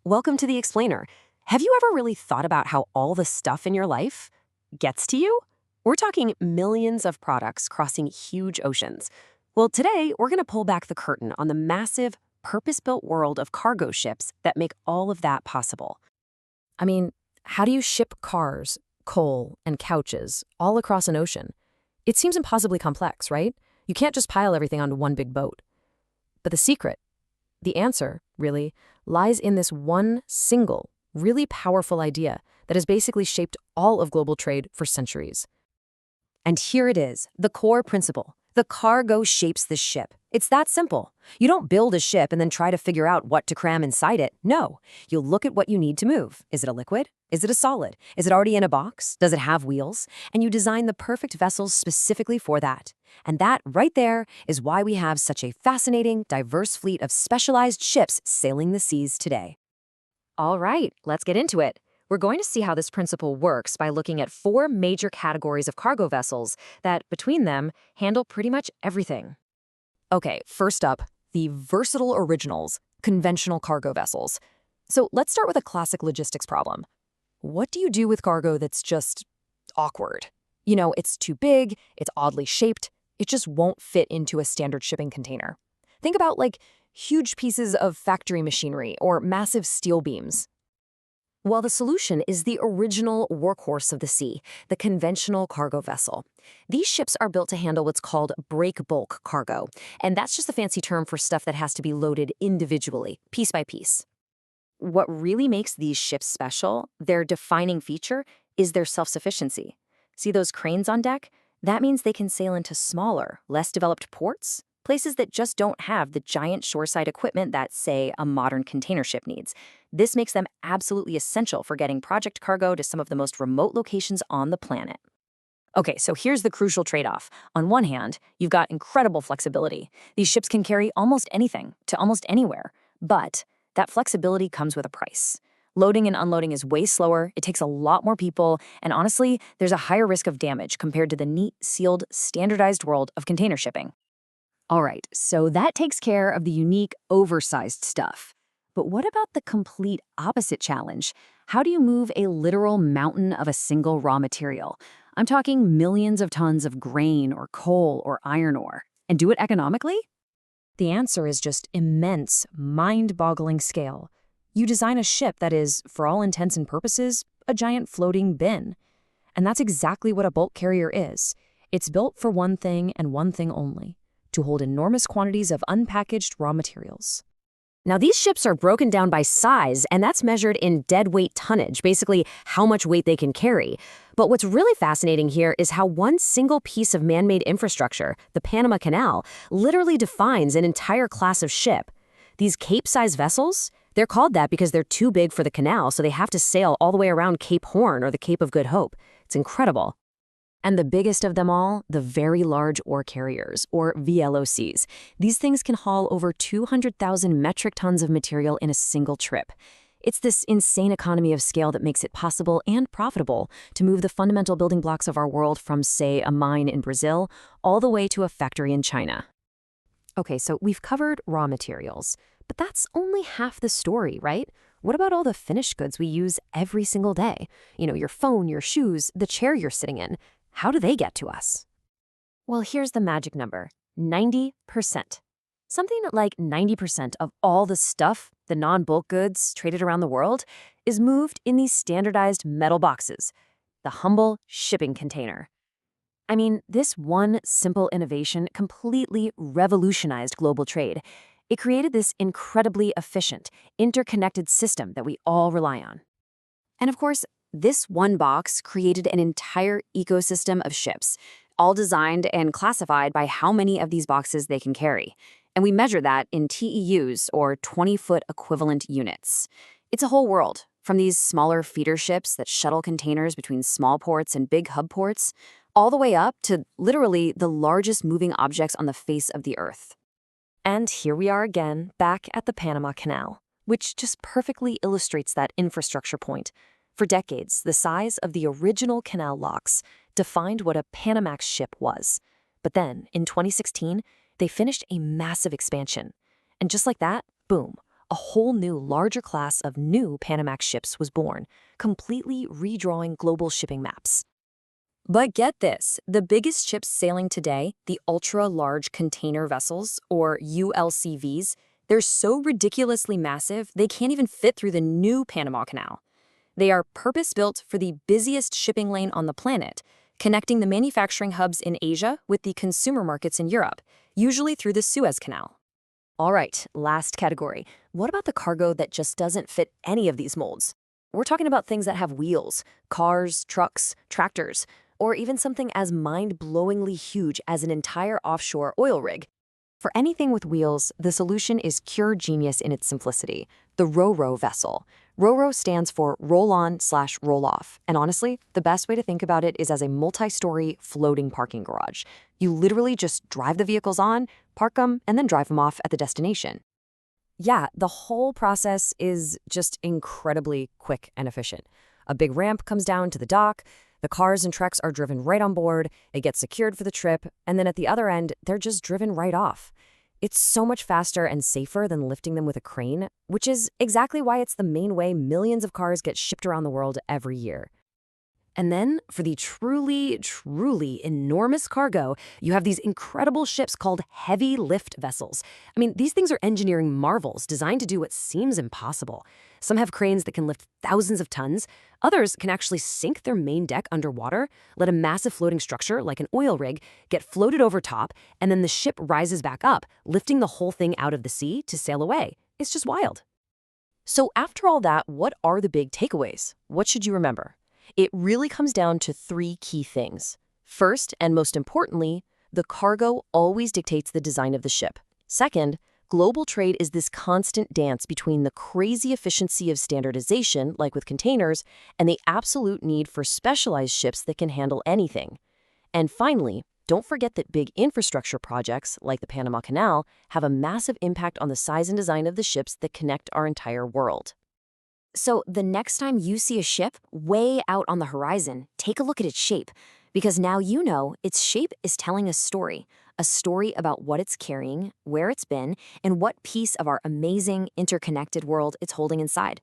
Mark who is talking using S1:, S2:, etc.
S1: Welcome to the Explainer. Have you ever really thought about how all the stuff in your life gets to you? We're talking millions of products crossing huge oceans. Well, today we're going to pull back the curtain on the massive, purpose-built world of cargo ships that make all of that possible.
S2: I mean, how do you ship cars, coal, and couches all across an ocean? It seems impossibly complex, right? You can't just pile everything onto one big boat. But the secret, the answer, really, lies in this one single, really powerful idea that has basically shaped all of global trade for centuries.
S1: And here it is, the core principle. The cargo shapes the ship. It's that simple. You don't build a ship and then try to figure out what to cram inside it. No, you look at what you need to move. Is it a liquid? Is it a solid? Is it already in a box? Does it have wheels? And you design the perfect vessels specifically for that. And that right there is why we have such a fascinating, diverse fleet of specialized ships sailing the seas today. All right, let's get into it. We're going to see how this principle works by looking at 4 major categories of cargo vessels that, between them, handle pretty much everything.
S2: Okay, first up, the versatile originals, conventional cargo vessels. So let's start with a classic logistics problem. What do you do with cargo that's just awkward? You know, it's too big, it's oddly shaped, it just won't fit into a standard shipping container. Think about huge pieces of factory machinery or massive steel beams.
S1: Well, the solution is the original workhorse of the sea, the conventional cargo vessel. These ships are built to handle what's called break bulk cargo, and that's just a fancy term for stuff that has to be loaded individually, piece by piece. What really makes these ships special, their defining feature, is their self-sufficiency. See those cranes on deck? That means they can sail into smaller, less developed ports, places that just don't have the giant shoreside equipment that, say, a modern container ship needs. This makes them absolutely essential for getting project cargo to some of the most remote locations on the planet. Okay, so here's the crucial trade-off. On one hand, you've got incredible flexibility. These ships can carry almost anything to almost anywhere, but that flexibility comes with a price. Loading and unloading is way slower, it takes a lot more people, and honestly, there's a higher risk of damage compared to the neat, sealed, standardized world of container shipping. All right, so that takes care of the unique, oversized stuff. But what about the complete opposite challenge? How do you move a literal mountain of a single raw material? I'm talking millions of tons of grain or coal or iron ore. And do it economically?
S2: The answer is just immense, mind-boggling scale. You design a ship that is, for all intents and purposes, a giant floating bin. And that's exactly what a bulk carrier is. It's built for one thing and one thing only: to hold enormous quantities of unpackaged raw materials.
S1: Now, these ships are broken down by size, and that's measured in deadweight tonnage, basically how much weight they can carry. But what's really fascinating here is how one single piece of man-made infrastructure, the Panama Canal, literally defines an entire class of ship. These Cape-size vessels, they're called that because they're too big for the canal, so they have to sail all the way around Cape Horn or the Cape of Good Hope. It's incredible. And the biggest of them all, the very large ore carriers, or VLOCs. These things can haul over 200,000 metric tons of material in a single trip. It's this insane economy of scale that makes it possible and profitable to move the fundamental building blocks of our world from, say, a mine in Brazil, all the way to a factory in China. Okay, so we've covered raw materials, but that's only half the story, right? What about all the finished goods we use every single day? You know, your phone, your shoes, the chair you're sitting in. How do they get to us? Well, here's the magic number, 90%. Something like 90% of all the stuff, the non-bulk goods traded around the world, is moved in these standardized metal boxes, the humble shipping container. I mean, this one simple innovation completely revolutionized global trade. It created this incredibly efficient, interconnected system that we all rely on. And of course, this one box created an entire ecosystem of ships, all designed and classified by how many of these boxes they can carry. And we measure that in TEUs, or 20-foot equivalent units. It's a whole world, from these smaller feeder ships that shuttle containers between small ports and big hub ports, all the way up to literally the largest moving objects on the face of the Earth. And here we are again, back at the Panama Canal, which just perfectly illustrates that infrastructure point. For decades, the size of the original canal locks defined what a Panamax ship was. But then, in 2016, they finished a massive expansion. And just like that, boom,
S2: a whole new, larger class of new Panamax ships was born, completely redrawing global shipping maps. But get this, the biggest ships sailing today, the ultra-large container vessels, or ULCVs, they're so ridiculously massive they can't even fit through the new Panama Canal. They are purpose-built for the busiest shipping lane on the planet, connecting the manufacturing hubs in Asia with the consumer markets in Europe, usually through the Suez Canal. All right, last category. What about the cargo that just doesn't fit any of these molds? We're talking about things that have wheels, cars, trucks, tractors, or even something as mind-blowingly huge as an entire offshore oil rig. For anything with wheels, the solution is pure genius in its simplicity, the Ro-Ro vessel. Ro-Ro stands for roll-on/roll-off, and honestly, the best way to think about it is as a multi-story floating parking garage. You literally just drive the vehicles on, park them, and then drive them off at the destination. Yeah, the whole process is just incredibly quick and efficient. A big ramp comes down to the dock, the cars and trucks are driven right on board, it gets secured for the trip, and then at the other end, they're just driven right off. It's so much faster and safer than lifting them with a crane, which is exactly why it's the main way millions of cars get shipped around the world every year. And then, for the truly, truly enormous cargo, you have these incredible ships called heavy lift vessels. I mean, these things are engineering marvels designed to do what seems impossible. Some have cranes that can lift thousands of tons. Others can actually sink their main deck underwater, let a massive floating structure, like an oil rig, get floated over top, and then the ship rises back up, lifting the whole thing out of the sea to sail away. It's just wild. So after all that, what are the big takeaways? What should you remember? It really comes down to three key things. First, and most importantly, the cargo always dictates the design of the ship. Second, global trade is this constant dance between the crazy efficiency of standardization, like with containers, and the absolute need for specialized ships that can handle anything. And finally, don't forget that big infrastructure projects, like the Panama Canal, have a massive impact on the size and design of the ships that connect our entire world. So the next time you see a ship way out on the horizon, take a look at its shape, because now you know its shape is telling a story about what it's carrying, where it's been, and what piece of our amazing interconnected world it's holding inside.